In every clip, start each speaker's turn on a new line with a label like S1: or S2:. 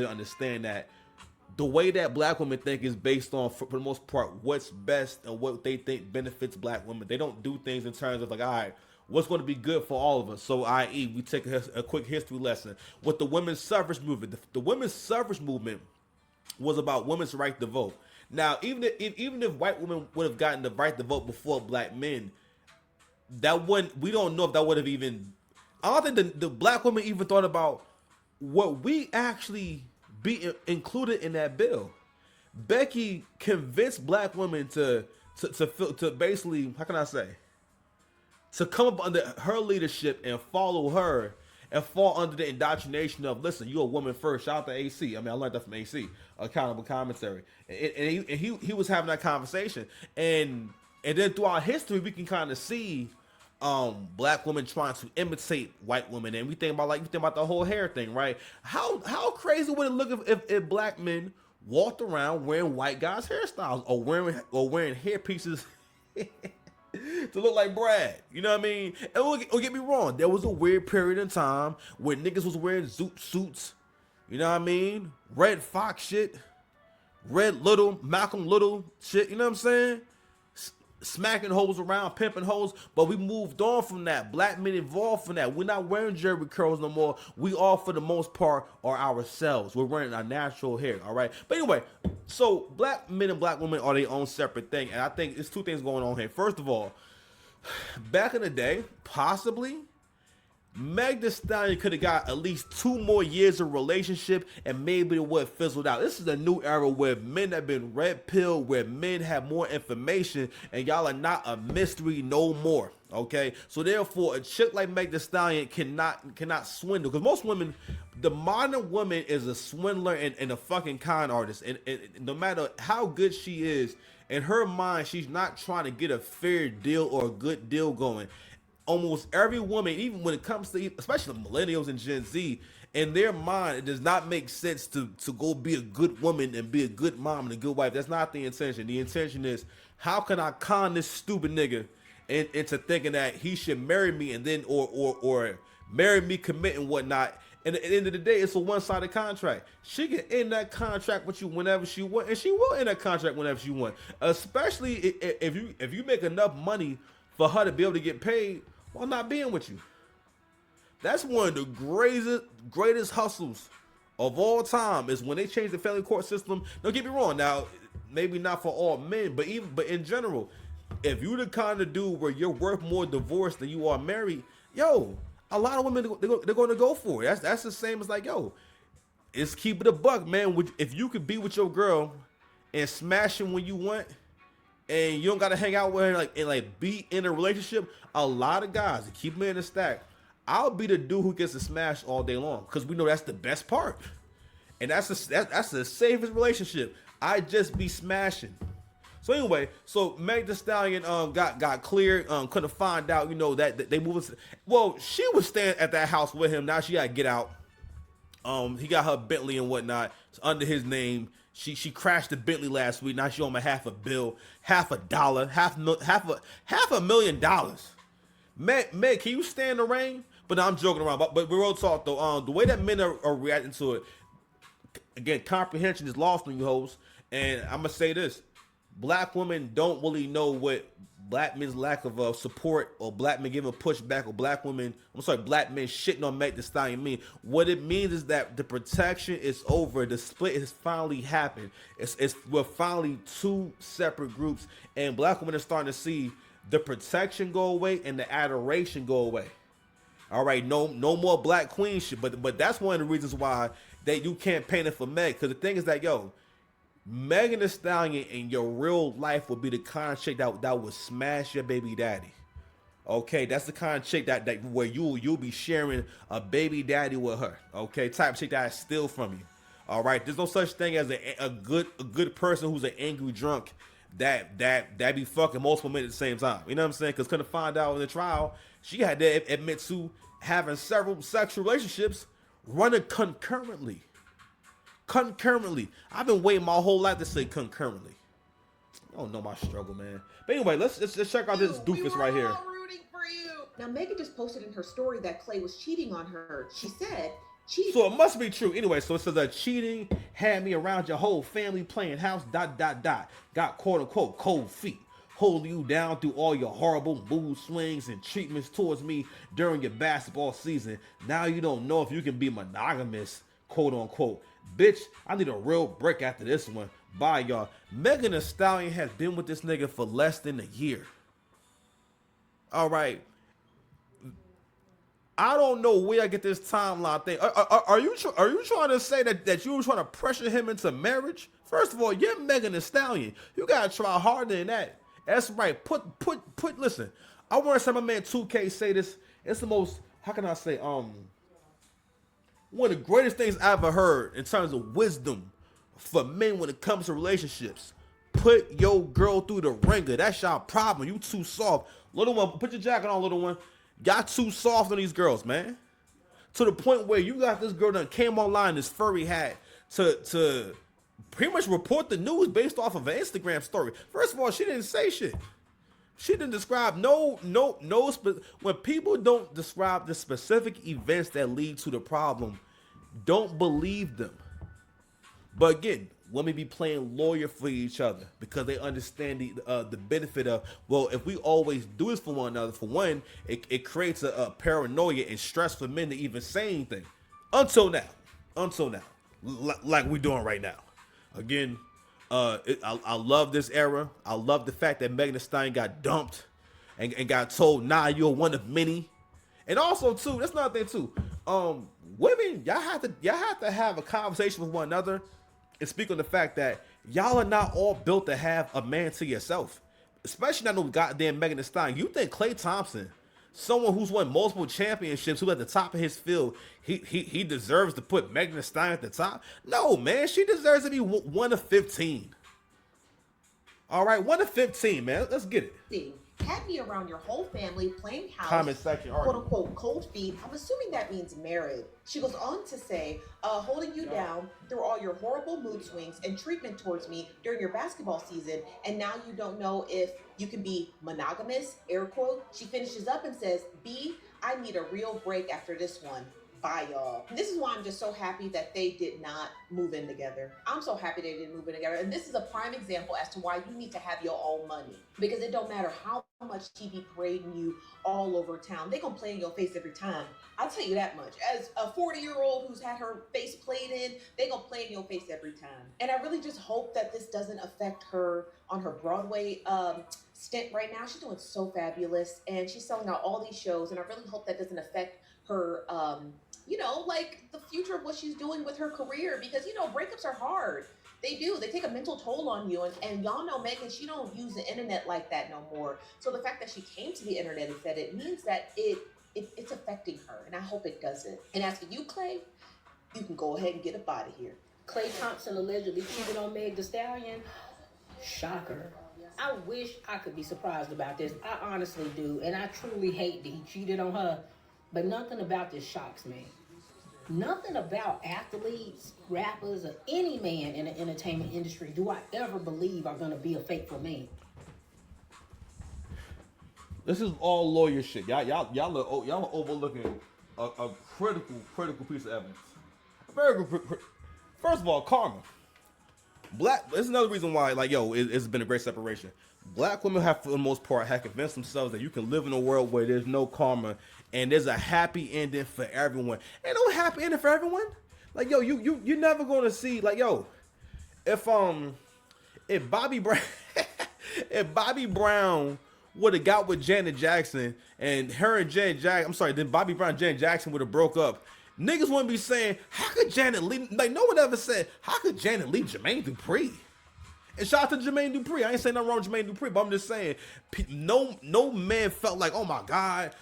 S1: understand that the way that black women think is based on, for the most part, what's best and what they think benefits black women. They don't do things in terms of like, all right, what's going to be good for all of us. So, i.e., we take a quick history lesson with the women's suffrage movement. The women's suffrage movement was about women's right to vote. Now, even if white women would have gotten the right to vote before black men, that wouldn't. We don't know if that would have even. I don't think the black women even thought about what we actually be included in that bill. Becky convinced black women to basically, how can I say, to come up under her leadership and follow her and fall under the indoctrination of, listen, you're a woman first. Shout out to AC. I mean, I learned that from AC, Accountable Commentary, and he was having that conversation, and then throughout history we can kind of see black women trying to imitate white women, and we think about the whole hair thing, right? How crazy would it look if black men walked around wearing white guys' hairstyles or wearing hair pieces to look like Brad? You know what I mean? And don't get me wrong, there was a weird period in time where niggas was wearing zoot suits. You know what I mean? Red Fox shit, Red Little, Malcolm Little shit. You know what I'm saying? Smacking hoes around, pimping hoes, but we moved on from that. Black men evolved from that. We're not wearing Jerry curls no more. We all, for the most part, are ourselves. We're wearing our natural hair, all right? But anyway, so black men and black women are their own separate thing, and I think there's two things going on here. First of all, back in the day, possibly, Meg Thee Stallion could have got at least 2 more years of relationship and maybe it would have fizzled out. This is a new era where men have been red pilled, where men have more information, and y'all are not a mystery no more. Okay, so therefore, a chick like Meg Thee Stallion cannot swindle, because most women, the modern woman is a swindler and a fucking con artist, and no matter how good she is, in her mind, she's not trying to get a fair deal or a good deal going. Almost every woman, even when it comes to, especially millennials and Gen Z, in their mind, it does not make sense to go be a good woman and be a good mom and a good wife. That's not the intention. The intention is, how can I con this stupid nigga into thinking that he should marry me, and then or marry me, commit and whatnot. And at the end of the day, it's a one-sided contract. She can end that contract with you whenever she wants, and she will end that contract whenever she wants. Especially if you make enough money for her to be able to get paid while not being with you. That's one of the greatest hustles of all time, is when they changed the family court system. Don't get me wrong. Now, maybe not for all men, but in general, if you the kind of dude where you're worth more divorced than you are married, yo, a lot of women, they're going to go for it. That's the same as like, yo, it's keep it a buck, man. If you could be with your girl and smash him when you want, and you don't got to hang out with her and be in a relationship, a lot of guys, to keep me in the stack, I'll be the dude who gets to smash all day long, because we know that's the best part, and that's the safest relationship. I just be smashing. So anyway, so Meg Thee Stallion got cleared, couldn't find out, that they moved. Well, she was staying at that house with him. Now she got to get out. He got her Bentley and whatnot. It's under his name. She crashed the Bentley last week. Now she owe him $500,000, $500,000. Meg, can you stand the rain? But I'm joking around. But real talk though, the way that men are reacting to it, again, comprehension is lost on you hoes. And I'm gonna say this: black women don't really know what black men's lack of support, or black men giving pushback, or black men shitting on Meg Thee Stallion mean. What it means is that the protection is over. The split has finally happened. We're finally two separate groups, and black women are starting to see the protection go away and the adoration go away. All right, no more black queen shit. But that's one of the reasons why that you can't paint it for Meg. Because the thing is that, yo, Megan Thee Stallion in your real life would be the kind of chick that would smash your baby daddy. Okay, that's the kind of chick that where you'll be sharing a baby daddy with her. Okay, type of chick that steal from you. All right, there's no such thing as a good person who's an angry drunk that be fucking multiple men at the same time. You know what I'm saying? Because couldn't find out in the trial, she had to admit to having several sexual relationships running concurrently. I've been waiting my whole life to say concurrently. I don't know my struggle, man. But anyway, let's check out this doofus right here.
S2: Rooting for you. Now, Megan just posted in her story that Klay was cheating on her. She said,
S1: So it must be true. Anyway, so it says that cheating had me around your whole family playing house, dot, dot, dot. Got quote unquote cold feet. Holding you down through all your horrible mood swings and treatments towards me during your basketball season. Now you don't know if you can be monogamous, quote unquote. Bitch, I need a real break after this one. Bye, y'all. Megan Thee Stallion has been with this nigga for less than a year. All right. I don't know where I get this timeline thing. Are you trying to say that you were trying to pressure him into marriage? First of all, you're Megan Thee Stallion. You gotta try harder than that. That's right. Listen, I want to say my man 2K say this. It's the most, how can I say, one of the greatest things I ever heard in terms of wisdom for men when it comes to relationships. Put your girl through the ringer. That's y'all problem. You too soft. Little one, put your jacket on, little one. Y'all too soft on these girls, man. To the point where you got this girl that came online, this furry hat, to pretty much report the news based off of an Instagram story. First of all, she didn't say shit. She didn't describe when people don't describe the specific events that lead to the problem, don't believe them. But again, women be playing lawyer for each other because they understand the benefit of, well, if we always do this for one another, for one, it creates a paranoia and stress for men to even say anything. Until now, like we're doing right now. Again, I love this era. I love the fact that Megan Thee Stallion got dumped and got told, nah, you're one of many. And also too, that's another thing too. Women, y'all have to have a conversation with one another and speak on the fact that y'all are not all built to have a man to yourself. Especially not no goddamn Megan Thee Stallion. You think Klay Thompson, someone who's won multiple championships, who's at the top of his field, he deserves to put Megan Thee Stallion at the top? No, man. She deserves to be one of 15. All right, 1 of 15, man. Let's get it.
S2: Had me around your whole family playing house,
S1: comment section,
S2: quote unquote, cold feet. I'm assuming that means married. She goes on to say, holding you down through all your horrible mood swings and treatment towards me during your basketball season, and now you don't know if you can be monogamous, air quote. She finishes up and says, B, I need a real break after this one. Bye, y'all. This is why I'm just so happy that they did not move in together. I'm so happy they didn't move in together. And this is a prime example as to why you need to have your own money. Because it don't matter how much TV parading you all over town. They gonna play in your face every time. I'll tell you that much. As a 40-year-old who's had her face played in, they gonna play in your face every time. And I really just hope that this doesn't affect her on her Broadway stint right now. She's doing so fabulous. And she's selling out all these shows. And I really hope that doesn't affect her like the future of what she's doing with her career, because breakups are hard. They do. They take a mental toll on you, and y'all know Megan, she don't use the internet like that no more. So the fact that she came to the internet and said it means that it's affecting her, and I hope it doesn't. And as for you, Klay, you can go ahead and get up out of here.
S3: Klay Thompson allegedly cheated on Meg Thee Stallion. Shocker. I wish I could be surprised about this. I honestly do, and I truly hate that he cheated on her. But nothing about this shocks me. Nothing about athletes, rappers, or any man in the entertainment industry do I ever believe are going to be a faithful man.
S1: This is all lawyer shit. Y'all are overlooking a critical piece of evidence. Very good. First of all, karma. This is another reason why, it's been a great separation. Black women have, for the most part, convinced themselves that you can live in a world where there's no karma and there's a happy ending for everyone. Ain't no happy ending for everyone. You're never gonna see, if Bobby Brown if Bobby Brown would have got with Janet Jackson and her and Janet Jackson, then Bobby Brown and Janet Jackson would have broke up, niggas wouldn't be saying, how could Janet leave? No one ever said, how could Janet leave Jermaine Dupri? And shout out to Jermaine Dupri. I ain't saying nothing wrong with Jermaine Dupri, but I'm just saying, no man felt like, oh my God,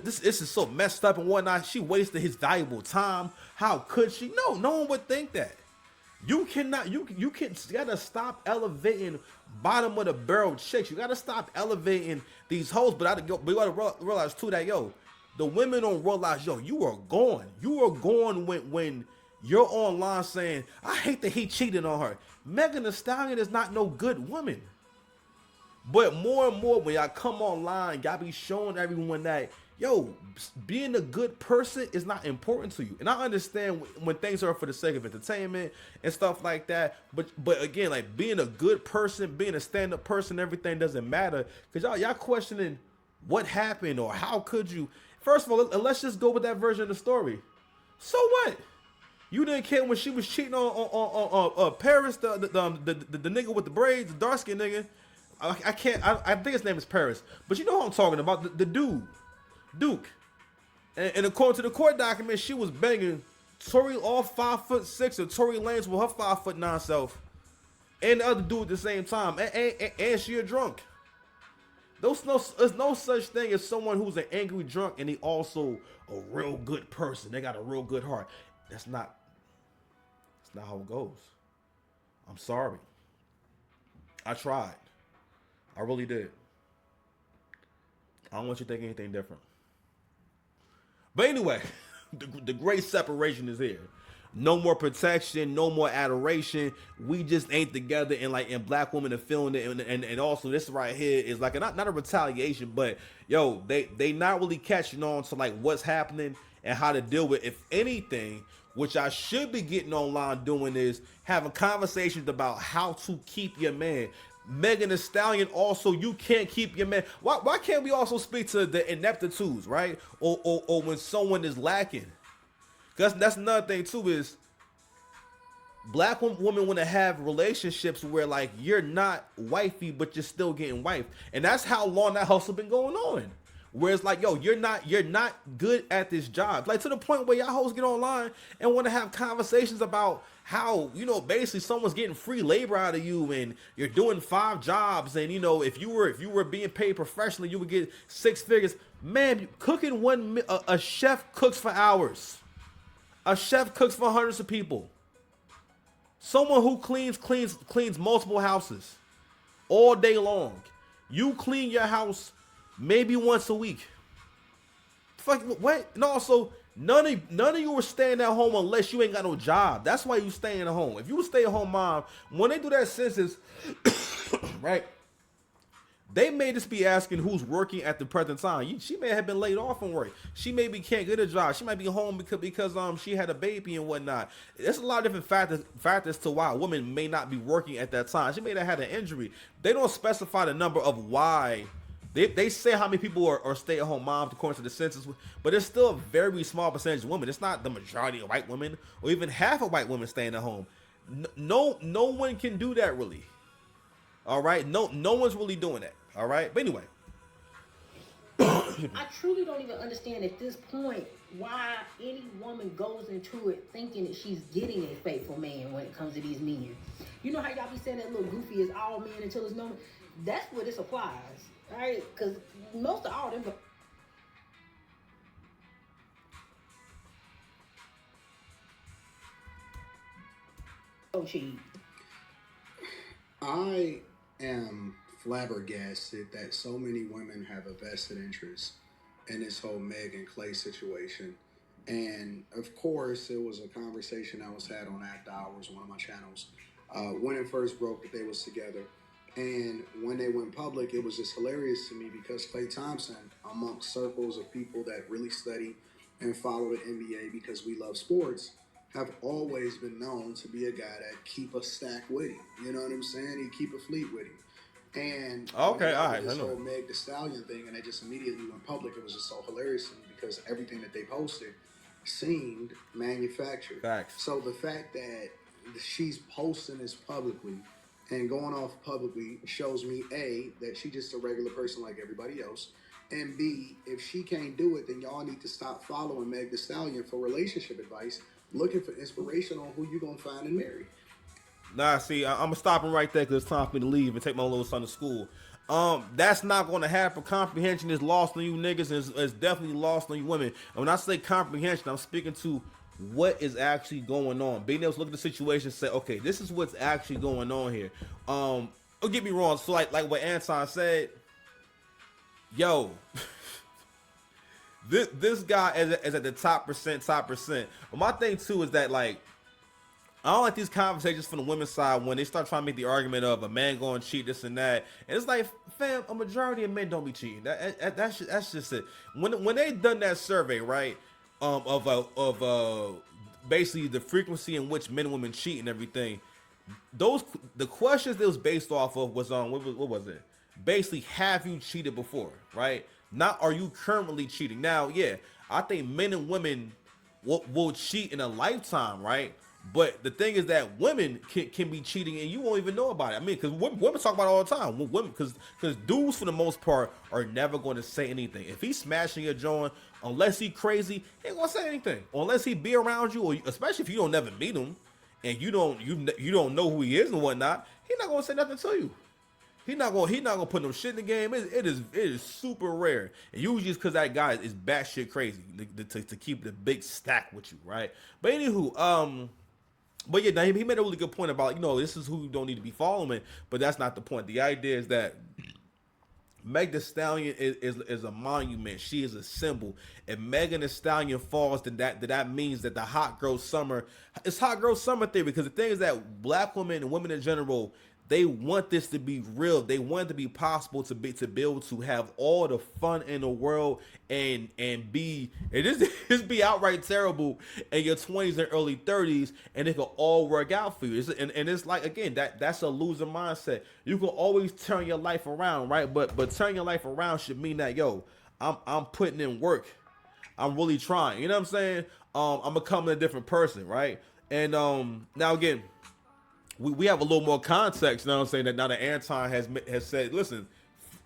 S1: this is so messed up and whatnot. She wasted his valuable time. How could she? No one would think that. You gotta stop elevating bottom of the barrel chicks. You gotta stop elevating these hoes. But we gotta realize too that, the women don't realize, you are gone. You are gone when you're online saying, I hate that he cheated on her. Megan Thee Stallion is not no good woman. But more and more, when y'all come online, y'all be showing everyone that yo, being a good person is not important to you. And I understand when things are for the sake of entertainment and stuff like that. But again, like being a good person, being a stand-up person, everything doesn't matter. Because y'all questioning what happened or how could you. First of all, let's just go with that version of the story. So what? You didn't care when she was cheating on Paris, the nigga with the braids, the dark skinned nigga. I can't. I think his name is Paris, but you know who I'm talking about. The dude, Duke. And according to the court document, she was banging Tory all 5'6" and Tory Lanez with her 5'9" self, and the other dude at the same time. And she a drunk. There's no such thing as someone who's an angry drunk and he also a real good person. They got a real good heart. That's not how it goes. I'm sorry. I tried. I really did. I don't want you to think anything different. But anyway, the great separation is here. No more protection, no more adoration. We just ain't together, and black women are feeling it, and also this right here is like not a retaliation, but yo, they not really catching on to like what's happening and how to deal with, if anything. Which I should be getting online doing is having conversations about how to keep your man. Megan Thee Stallion also, you can't keep your man. Why can't we also speak to the ineptitudes, right? Or when someone is lacking? Because that's another thing too is black women want to have relationships where like you're not wifey, but you're still getting wifed. And that's how long that hustle been going on. Where it's like, yo, you're not good at this job. Like to the point where y'all hoes get online and want to have conversations about how, basically someone's getting free labor out of you and you're doing 5 jobs. And, if you were being paid professionally, you would get 6 figures. Man, cooking a chef cooks for hours. A chef cooks for hundreds of people. Someone who cleans multiple houses all day long. You clean your house maybe once a week. Fuck what? And also, none of you are staying at home unless you ain't got no job. That's why you staying at home. If you a stay-at-home mom, when they do that census, right? They may just be asking who's working at the present time. She may have been laid off from work. She maybe can't get a job. She might be home because she had a baby and whatnot. There's a lot of different factors to why a woman may not be working at that time. She may have had an injury. They don't specify the number of why. They say how many people are stay-at-home moms according to the census, but it's still a very small percentage of women. It's not the majority of white women or even half of white women staying at home. No one can do that really. All right, no one's really doing that. All right, but anyway,
S3: I truly don't even understand at this point why any woman goes into it thinking that she's getting a faithful man when it comes to these men. You know how y'all be saying that little goofy is all men until it's no man? That's where this applies. Right, because most of all them cheat.
S4: I am flabbergasted that so many women have a vested interest in this whole Meg and Klay situation. And of course, it was a conversation that was had on After Hours, one of my channels, when it first broke that they was together. And when they went public, it was just hilarious to me because Klay Thompson, amongst circles of people that really study and follow the NBA because we love sports, have always been known to be a guy that keep a stack with him. You know what I'm saying? He keep a fleet with him. And
S1: okay, all right,
S4: this whole Meg Thee Stallion thing, and they just immediately went public. It was just so hilarious to me because everything that they posted seemed manufactured.
S1: Facts.
S4: So the fact that she's posting this publicly and going off publicly shows me A, that she's just a regular person like everybody else, and B, if she can't do it, then y'all need to stop following Meg Thee Stallion for relationship advice, looking for inspiration on who you gonna find and marry.
S1: Nah, see, I'm gonna stop him right there because it's time for me to leave and take my little son to school. That's not gonna happen. Comprehension is lost on you niggas, and it's definitely lost on you women. And when I say comprehension, I'm speaking to what is actually going on. Being able to look at the situation and say, okay, this is what's actually going on here. Don't get me wrong. So like what Anton said, yo, this guy is at the top percent. But my thing too is that like I don't like these conversations from the women's side when they start trying to make the argument of a man going to cheat, this and that. And it's like, fam, a majority of men don't be cheating. That's just it. When they done that survey, right, of basically the frequency in which men and women cheat and everything, the questions that was based off of was on what was it? Basically, have you cheated before, right? Not are you currently cheating. Now, yeah, I think men and women will cheat in a lifetime, right? But the thing is that women can be cheating and you won't even know about it. I mean, because women talk about it all the time. Women, because dudes for the most part are never going to say anything. If he's smashing your joint, unless he crazy, he ain't gonna say anything. Unless he be around you, or especially if you don't never meet him and you don't know who he is and whatnot, he not gonna say nothing to you. He not gonna put no shit in the game. It is super rare, and usually it's because that guy is batshit crazy to keep the big stack with you, right? But anywho, but yeah, now he made a really good point about, this is who you don't need to be following, but that's not the point. The idea is that Meg Thee Stallion is a monument. She is a symbol. If Megan Thee Stallion falls, then that means that the hot girl summer, it's hot girl summer theory, because the thing is that black women and women in general, they want this to be real. They want it to be possible to be able to have all the fun in the world and just be outright terrible in your 20s and early 30s, and it can all work out for you. And it's like, again, that's a loser mindset. You can always turn your life around, right? But turn your life around should mean that, yo, I'm putting in work. I'm really trying. You know what I'm saying? I'm becoming a different person, right? And now again, we have a little more context, you know what I'm saying, that now that Anton has said, listen,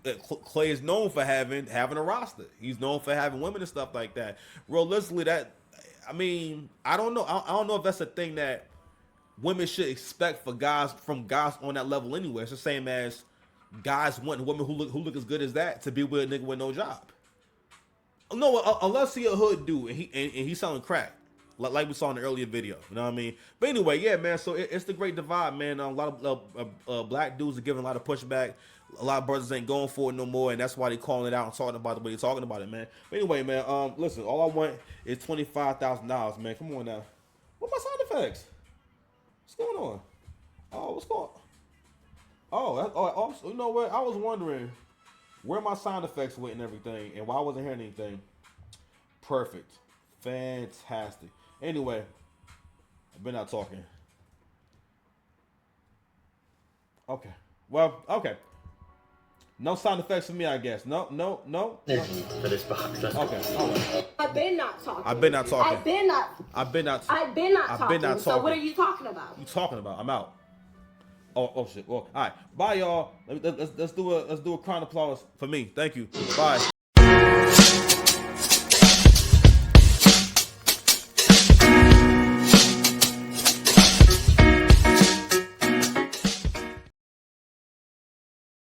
S1: Klay is known for having a roster. He's known for having women and stuff like that. Realistically, I don't know. I don't know if that's a thing that women should expect from guys on that level anyway. It's the same as guys wanting women who look as good as that to be with a nigga with no job. No, unless he a hood dude and he's selling crack. Like we saw in the earlier video, you know what I mean? But anyway, yeah, man, so it's the great divide, man. A lot of black dudes are giving a lot of pushback. A lot of brothers ain't going for it no more, and that's why they calling it out and talking about the way they're talking about it, man. But anyway, man, listen, all I want is $25,000, man. Come on now. What my sound effects? What's going on? Oh, what's going on? Oh, you know what? I was wondering where my sound effects went and everything, and why I wasn't hearing anything. Perfect. Fantastic. Anyway, I've been out talking. Okay. Well, okay. No sound effects for me, I guess. No.
S5: For this box.
S1: Okay. All right.
S6: I've been not talking.
S1: I've been not talking.
S6: I've been not talking. So what are you talking about?
S1: You talking about? I'm out. Oh shit. Well, all right. Bye, y'all. Let's do a round of applause for me. Thank you. Bye.